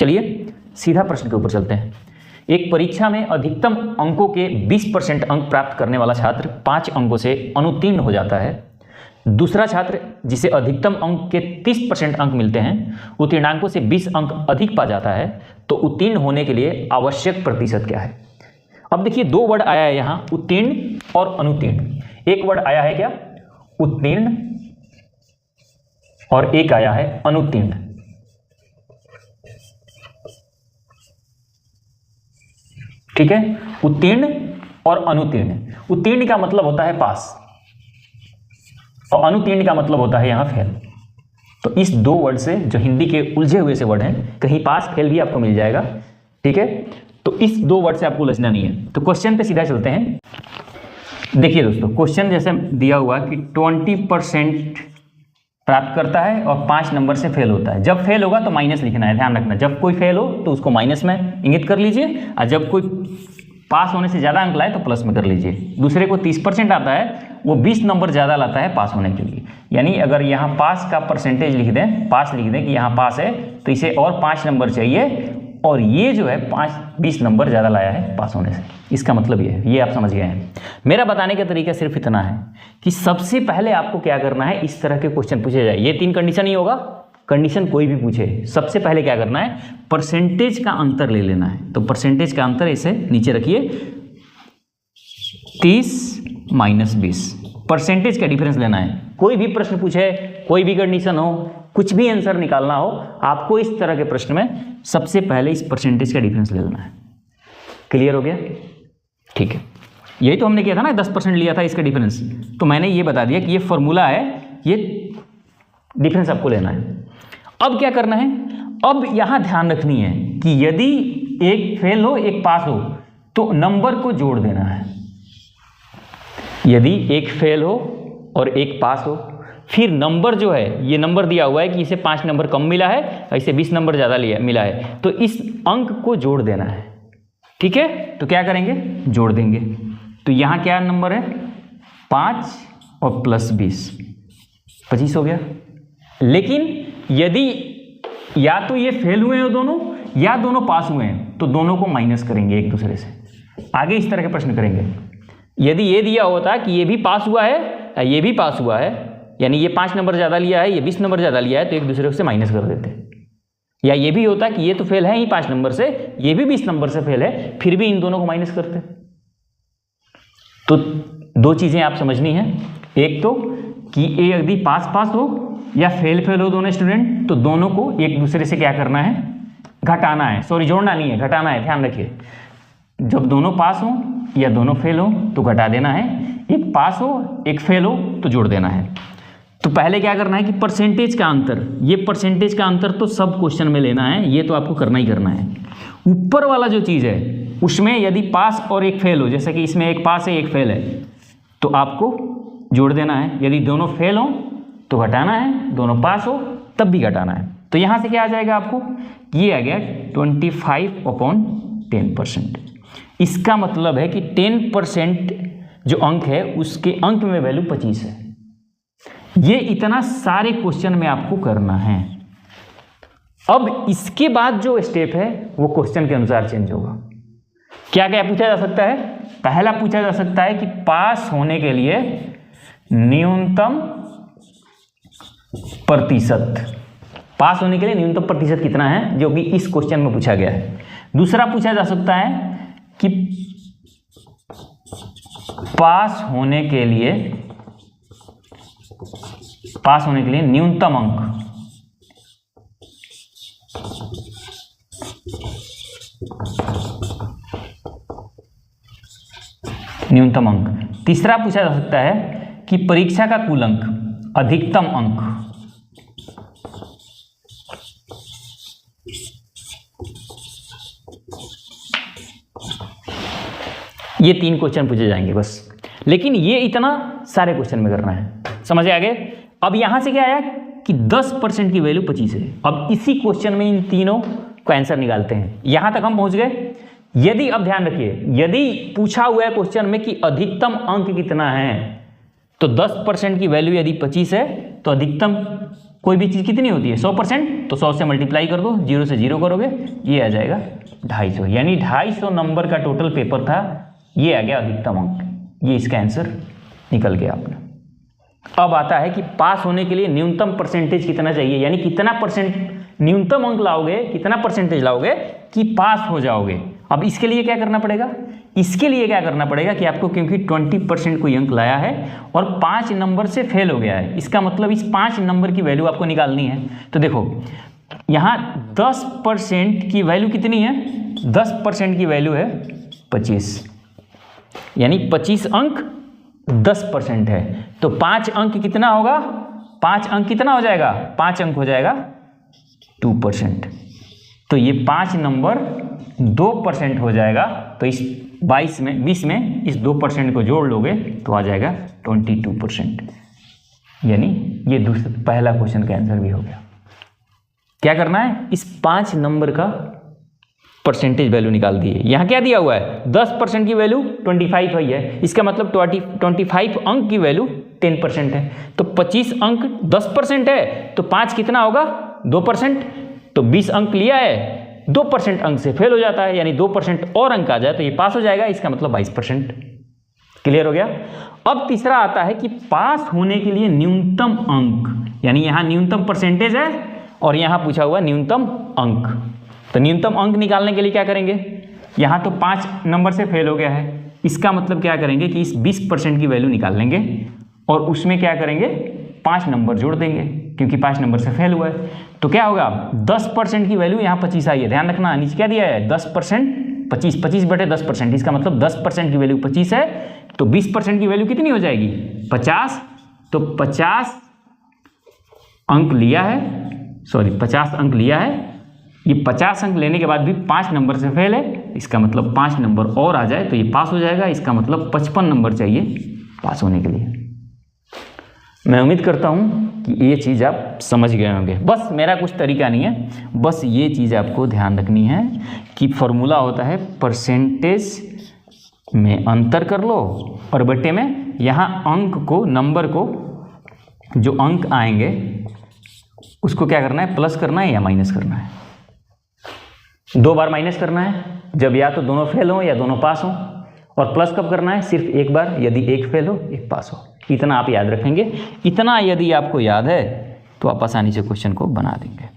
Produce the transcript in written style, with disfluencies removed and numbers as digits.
चलिए सीधा प्रश्न के ऊपर चलते हैं। एक परीक्षा में अधिकतम अंकों के 20% अंक प्राप्त करने वाला छात्र 5 अंकों से अनुत्तीर्ण हो जाता है। दूसरा छात्र जिसे अधिकतम अंक के 30% अंक मिलते हैं उत्तीर्णांकों से 20 अंक अधिक पा जाता है, तो उत्तीर्ण होने के लिए आवश्यक प्रतिशत क्या है। अब देखिए 2 वर्ड आया है यहाँ, उत्तीर्ण और अनुत्तीर्ण। एक वर्ड आया है क्या, उत्तीर्ण, और एक आया है अनुत्तीर्ण। ठीक है, उत्तीर्ण और अनुत्तीर्ण। उत्तीर्ण का मतलब होता है पास और अनुत्तीर्ण का मतलब होता है यहां फेल। तो इस 2 वर्ड से, जो हिंदी के उलझे हुए से वर्ड हैं, कहीं पास फेल भी आपको मिल जाएगा। ठीक है, तो इस 2 वर्ड से आपको उलझना नहीं है। तो क्वेश्चन पे सीधा चलते हैं। देखिए दोस्तों, क्वेश्चन जैसे दिया हुआ कि 20% प्राप्त करता है और 5 नंबर से फेल होता है। जब फेल होगा तो माइनस लिखना है, ध्यान रखना। जब कोई फेल हो तो उसको माइनस में इंगित कर लीजिए, और जब कोई पास होने से ज़्यादा अंक लाए तो प्लस में कर लीजिए। दूसरे को 30% आता है, वो 20 नंबर ज़्यादा लाता है पास होने के लिए। यानी अगर यहाँ पास का परसेंटेज लिख दें, पास लिख दें कि यहाँ पास है, तो इसे और 5 नंबर चाहिए, और ये जो है 20 नंबर ज़्यादा लाया है पास होने से। इसका मतलब ये है, ये आप समझ गए हैं। मेरा बताने का तरीका सिर्फ इतना है कि सबसे पहले आपको क्या करना है, इस तरह के क्वेश्चन पूछे जाए, ये 3 कंडीशन ही होगा, कंडीशन कोई भी पूछे, सबसे पहले क्या करना है, परसेंटेज का अंतर ले लेना है। तो परसेंटेज का अंतर इसे नीचे रखिए, 30 - 20, परसेंटेज का डिफरेंस लेना है। कोई भी प्रश्न पूछे, कोई भी कंडीशन हो, कुछ भी आंसर निकालना हो, आपको इस तरह के प्रश्न में सबसे पहले इस परसेंटेज का डिफरेंस ले लेना है। क्लियर हो गया? ठीक है, यही तो हमने किया था ना, 10% लिया था इसका डिफरेंस। तो मैंने ये बता दिया कि ये फॉर्मूला है, ये डिफरेंस आपको लेना है। अब क्या करना है, अब यहां ध्यान रखनी है कि यदि एक फेल हो एक पास हो तो नंबर को जोड़ देना है। यदि एक फेल हो और एक पास हो, फिर नंबर जो है, ये नंबर दिया हुआ है कि इसे 5 नंबर कम मिला है, इसे 20 नंबर ज़्यादा मिला है, तो इस अंक को जोड़ देना है। ठीक है, तो क्या करेंगे, जोड़ देंगे। तो यहाँ क्या नंबर है, 5 और प्लस 20, 25 हो गया। लेकिन यदि या तो ये फेल हुए हैं दोनों, या दोनों पास हुए हैं, तो दोनों को माइनस करेंगे एक दूसरे से। आगे इस तरह के प्रश्न करेंगे। यदि ये दिया होता कि ये भी पास हुआ है, ये भी पास हुआ है, यानी ये 5 नंबर ज़्यादा लिया है, ये 20 नंबर ज़्यादा लिया है, तो एक दूसरे से माइनस कर देते। या ये भी होता कि ये तो फेल है ही 5 नंबर से, ये भी 20 नंबर से फेल है, फिर भी इन दोनों को माइनस करते। तो 2 चीज़ें आप समझनी है। एक तो कि ये यदि पास हो या फेल हो दोनों स्टूडेंट, तो दोनों को एक दूसरे से क्या करना है, घटाना है। सॉरी, जोड़ना नहीं है, घटाना है, ध्यान रखिए। जब दोनों पास हो या दोनों फेल हो तो घटा देना है, एक पास हो एक फेल हो तो जोड़ देना है। तो पहले क्या करना है कि परसेंटेज का अंतर, ये परसेंटेज का अंतर तो सब क्वेश्चन में लेना है, ये तो आपको करना ही करना है। ऊपर वाला जो चीज़ है उसमें यदि पास और एक फेल हो, जैसे कि इसमें एक पास है एक फेल है, तो आपको जोड़ देना है। यदि दोनों फेल हो तो घटाना है, दोनों पास हो तब भी घटाना है। तो यहाँ से क्या आ जाएगा आपको, ये आ गया 25/10%। इसका मतलब है कि 10% जो अंक है उसके अंक में वैल्यू 25 है। ये इतना सारे क्वेश्चन में आपको करना है। अब इसके बाद जो स्टेप है वो क्वेश्चन के अनुसार चेंज होगा। क्या क्या पूछा जा सकता है, पहला पूछा जा सकता है कि पास होने के लिए न्यूनतम प्रतिशत, पास होने के लिए न्यूनतम प्रतिशत कितना है, जो कि इस क्वेश्चन में पूछा गया है। दूसरा पूछा जा सकता है कि पास होने के लिए न्यूनतम अंक, न्यूनतम अंक। तीसरा पूछा जा सकता है कि परीक्षा का कुल अंक, अधिकतम अंक। ये 3 क्वेश्चन पूछे जाएंगे बस, लेकिन ये इतना सारे क्वेश्चन में करना है। समझ आ गए? अब यहां से क्या आया कि 10% की वैल्यू 25 है। अब इसी क्वेश्चन में इन तीनों को आंसर निकालते हैं। यहां तक हम पहुंच गए। यदि, अब ध्यान रखिए, यदि पूछा हुआ है क्वेश्चन में कि अधिकतम अंक कितना है, तो 10% की वैल्यू यदि 25 है तो अधिकतम कोई भी चीज़ कितनी होती है 100%, तो 100 से मल्टीप्लाई कर दो, 0 से 0 करोगे, ये आ जाएगा 250, यानी 250 नंबर का टोटल पेपर था, ये आ गया अधिकतम अंक, ये इसका आंसर निकल गया अपना। अब आता है कि पास होने के लिए न्यूनतम परसेंटेज कितना चाहिए, यानी कितना परसेंट न्यूनतम अंक लाओगे, कितना परसेंटेज लाओगे कि पास हो जाओगे। अब इसके लिए क्या करना पड़ेगा, इसके लिए क्या करना पड़ेगा कि आपको, क्योंकि 20% कोई अंक लाया है और 5 नंबर से फेल हो गया है, इसका मतलब इस 5 नंबर की वैल्यू आपको निकालनी है। तो देखो यहाँ 10% की वैल्यू कितनी है, 10% की वैल्यू है 25, यानी 25 अंक 10% है, तो 5 अंक कितना होगा, 5 अंक कितना हो जाएगा, 5 अंक हो जाएगा 2%, तो ये 5 नंबर 2% हो जाएगा। तो इस 20 में इस 2% को जोड़ लोगे तो आ जाएगा 22%, यानी ये पहला क्वेश्चन का आंसर भी हो गया। क्या करना है, इस 5 नंबर का परसेंटेज वैल्यू निकाल दिए। यहाँ क्या दिया हुआ है, 10% की वैल्यू 25 है, इसका मतलब 25 अंक की वैल्यू 10% है, तो 25 अंक 10% है, तो 5 कितना होगा 2%, तो 20 अंक लिया है, 2% अंक से फेल हो जाता है, यानी 2% और अंक आ जाए तो ये पास हो जाएगा, इसका मतलब 22%। क्लियर हो गया। अब तीसरा आता है कि पास होने के लिए न्यूनतम अंक, यानी यहाँ न्यूनतम परसेंटेज है और यहाँ पूछा हुआ न्यूनतम अंक। तो न्यूनतम अंक निकालने के लिए क्या करेंगे, यहाँ तो 5 नंबर से फेल हो गया है, इसका मतलब क्या करेंगे कि इस 20% की वैल्यू निकाल लेंगे और उसमें क्या करेंगे 5 नंबर जोड़ देंगे, क्योंकि 5 नंबर से फेल हुआ है। तो क्या होगा, 10% की वैल्यू यहाँ 25 आई है, ध्यान रखना नीचे क्या दिया है 10%, 25 बटे 10%, इसका मतलब 10% की वैल्यू 25 है, तो 20% की वैल्यू कितनी हो जाएगी 50, तो 50 अंक लिया है, 50 अंक लिया है, ये 50 अंक लेने के बाद भी 5 नंबर से फेल है, इसका मतलब 5 नंबर और आ जाए तो ये पास हो जाएगा, इसका मतलब 55 नंबर चाहिए पास होने के लिए। मैं उम्मीद करता हूँ कि ये चीज़ आप समझ गए होंगे। बस मेरा कुछ तरीका नहीं है, बस ये चीज़ आपको ध्यान रखनी है कि फॉर्मूला होता है परसेंटेज में अंतर कर लो और बटे में यहाँ अंक को, नंबर को, जो अंक आएंगे उसको क्या करना है, प्लस करना है या माइनस करना है। 2 बार माइनस करना है जब या तो दोनों फेल हो या दोनों पास हो, और प्लस कब करना है, सिर्फ एक बार, यदि एक फेल हो एक पास हो। इतना आप याद रखेंगे, इतना यदि आपको याद है तो आप आसानी से क्वेश्चन को बना देंगे।